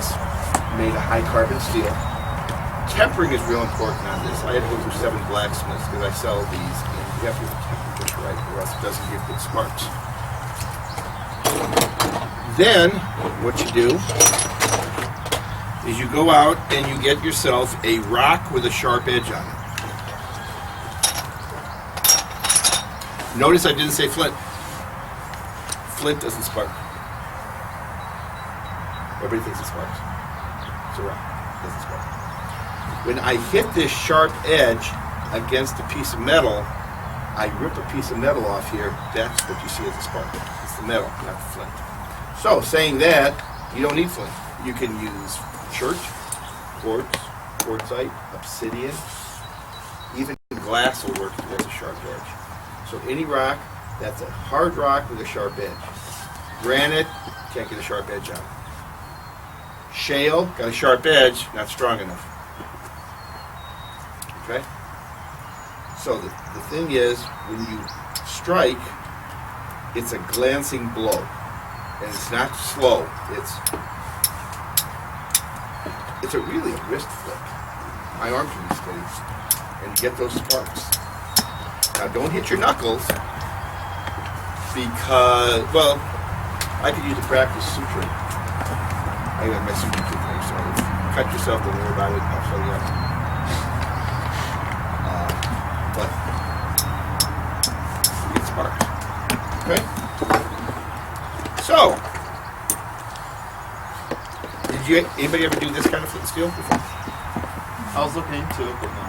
this, made of high carbon steel. Tempering is real important on this. I had to go through 7 blacksmiths because I sell these, and you have to temper this right, or else it doesn't give good sparks. Then, what you do is you go out and you get yourself a rock with a sharp edge on it. Notice I didn't say flint. Flint doesn't spark. Everybody thinks it sparks. It's a rock. It doesn't spark. When I hit this sharp edge against a piece of metal, I rip a piece of metal off here. That's what you see as a spark. It's the metal, not the flint. So, saying that, you don't need flint. You can use chert, quartz, quartzite, obsidian, even glass will work with a sharp edge. So any rock, that's a hard rock with a sharp edge. Granite, can't get a sharp edge on it. Shale, got a sharp edge, not strong enough. Okay? So the thing is, when you strike, it's a glancing blow. And it's not slow. It's really a wrist flick. My arm can be steady. And get those sparks. Now don't hit your knuckles because, well, I could use a practice suture. I got my suture today, so cut yourself, don't worry about it, I'll show you. But you get sparks. Okay? So, anybody ever do this kind of flint steel before? I was looking into it, but no.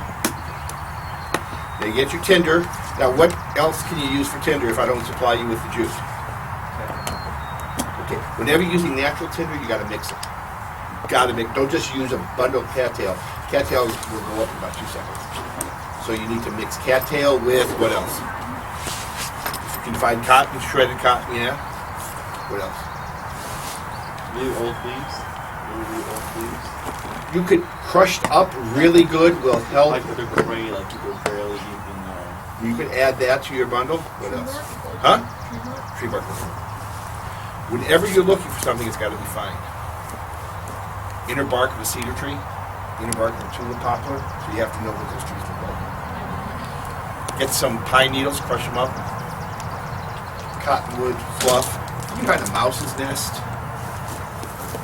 Now you get your tinder. Now what else can you use for tinder if I don't supply you with the juice? Okay. Whenever you're using natural tinder, you gotta mix it. Don't just use a bundle of cattail. Cattail will go up in about 2 seconds. So you need to mix cattail with what else? If you can find cotton, shredded cotton, yeah. What else? Maybe old leaves. You could crushed up really good will help. Like the gray, like you go barely deep in there. You could add that to your bundle. What else? Huh? Tree bark. Whenever you're looking for something, it's got to be fine. Inner bark of a cedar tree, inner bark of a tulip poplar. So you have to know what those trees look like. Get some pine needles, crush them up. Cottonwood fluff. You can find a mouse's nest.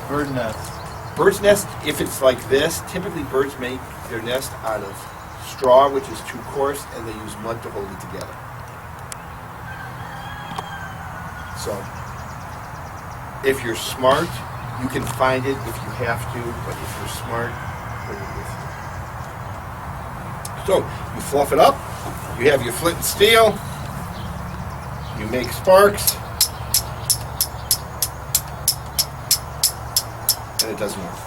Bird nest. Bird's nest, if it's like this, typically birds make their nest out of straw, which is too coarse, and they use mud to hold it together. So, if you're smart, you can find it if you have to, but if you're smart, bring it with you. So, you fluff it up, you have your flint and steel, you make sparks, and it doesn't work.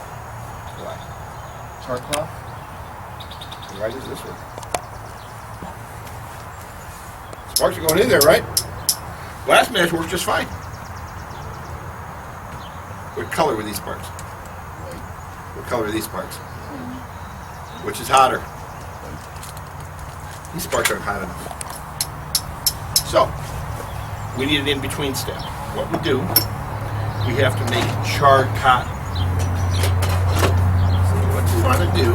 Why? Tar cloth? Why does this work? Sparks are going in there, right? Glass match works just fine. What color were these sparks? White. What color are these sparks? Which is hotter? These sparks aren't hot enough. So, we need an in-between step. What we do, we have to make charred cotton. What you want to do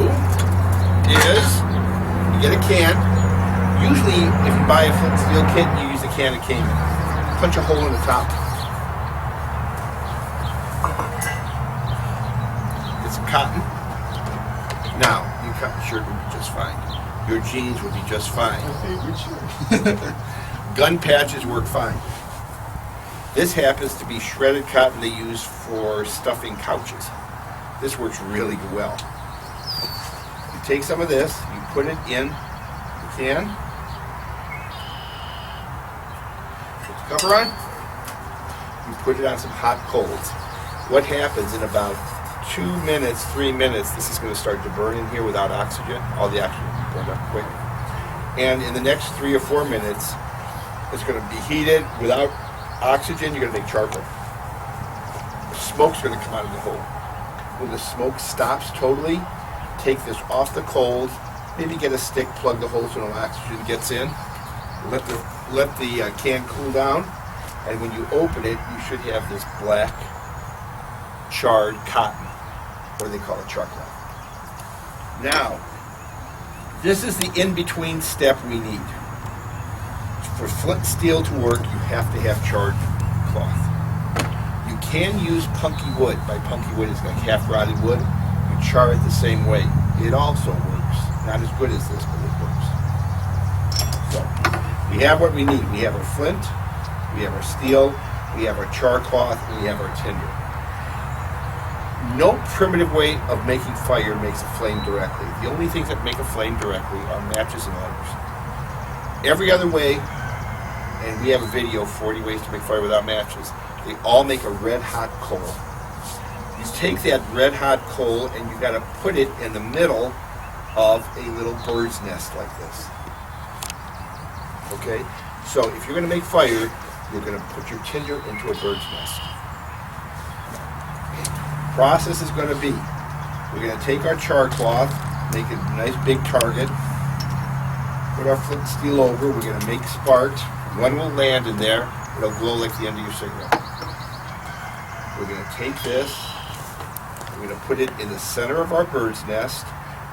is you get a can. Usually, if you buy a flint and steel kit, you use a can of Cayman. Punch a hole in the top. Get some cotton. Now, your cotton shirt would be just fine. Your jeans would be just fine. My favorite shirt. Gun patches work fine. This happens to be shredded cotton they use for stuffing couches. This works really well. You take some of this, you put it in the can, put the cover on, you put it on some hot coals. What happens in about 2 minutes, 3 minutes, this is going to start to burn in here without oxygen. All the oxygen will be burned up quick. And in the next 3 or 4 minutes, it's going to be heated without oxygen. You're going to make charcoal. The smoke's going to come out of the hole. When the smoke stops totally, take this off the coals, maybe get a stick, plug the hole so no oxygen gets in, let the can cool down, and when you open it, you should have this black charred cotton. or they call it char cloth. Now, this is the in-between step we need. For flint steel to work, you have to have charred cloth. You can use punky wood. By punky wood, it's like half-rotted wood. You char it the same way. It also works. Not as good as this, but it works. So, we have what we need. We have our flint, we have our steel, we have our char cloth, and we have our tinder. No primitive way of making fire makes a flame directly. The only things that make a flame directly are matches and lighters. Every other way, and we have a video, 40 ways to make fire without matches, they all make a red hot coal. You take that red hot coal and you got to put it in the middle of a little bird's nest like this. Okay? So if you're going to make fire, you're going to put your tinder into a bird's nest. Process is going to be, we're going to take our char cloth, make a nice big target, put our flint and steel over, we're going to make sparks. One will land in there, it'll glow like the end of your cigarette. We're going to take this, we're going to put it in the center of our bird's nest,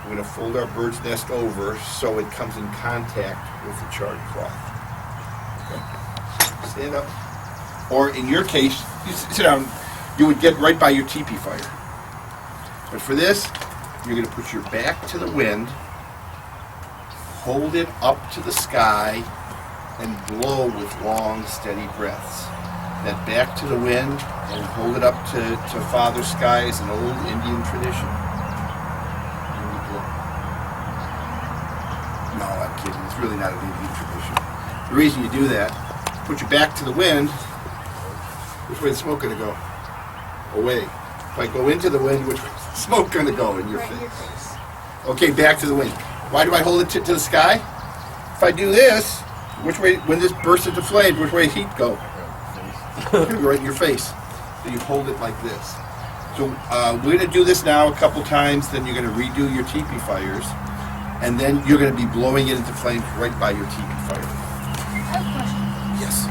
we're going to fold our bird's nest over so it comes in contact with the charred cloth. Okay. Stand up. Or in your case, you sit down, you would get right by your teepee fire. But for this, you're going to put your back to the wind, hold it up to the sky, and blow with long, steady breaths. That back to the wind and hold it up to Father Sky is an old Indian tradition. And you blow. No, I'm kidding. It's really not an Indian tradition. The reason you do that, put your back to the wind, which way is the smoke going to go? Away. If I go into the wind, which way is the smoke going to go? In your face. Okay, back to the wind. Why do I hold it to the sky? If I do this, which way, when this bursts into flames, which way heat go? Right in your face. So you hold it like this. So we're going to do this now a couple times, then you're going to redo your teepee fires, and then you're going to be blowing it into flames right by your teepee fire. I have a question. Yes.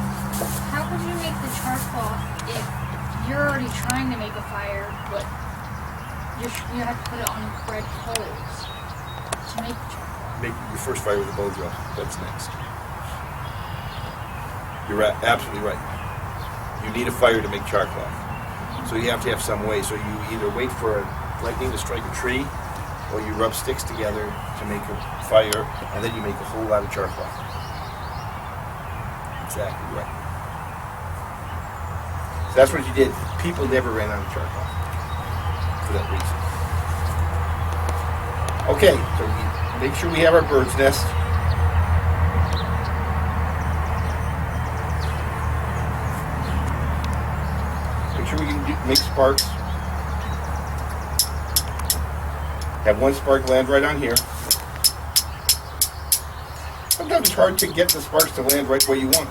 How could you make the char cloth if you're already trying to make a fire, but you have to put it on red coals to make the char cloth? Make your first fire with a bow drill. That's next. You're absolutely right. You need a fire to make char cloth. So you have to have some way. So you either wait for lightning to strike a tree, or you rub sticks together to make a fire, and then you make a whole lot of char cloth. Exactly right. So that's what you did. People never ran out of char cloth for that reason. Okay, so we make sure we have our bird's nest. Make sure we can make sparks. Have one spark land right on here. Sometimes it's hard to get the sparks to land right where you want.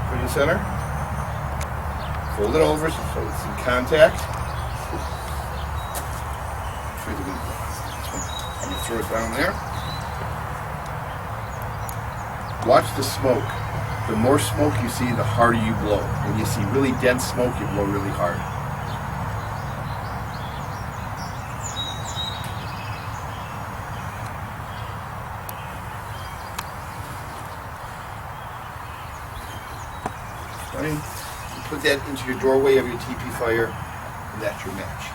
Put it in the center. Fold it over so it's in contact. I'm going to throw it down there. Watch the smoke. The more smoke you see, the harder you blow. When you see really dense smoke, you blow really hard. Fine. You put that into your doorway of your teepee fire, and that's your match.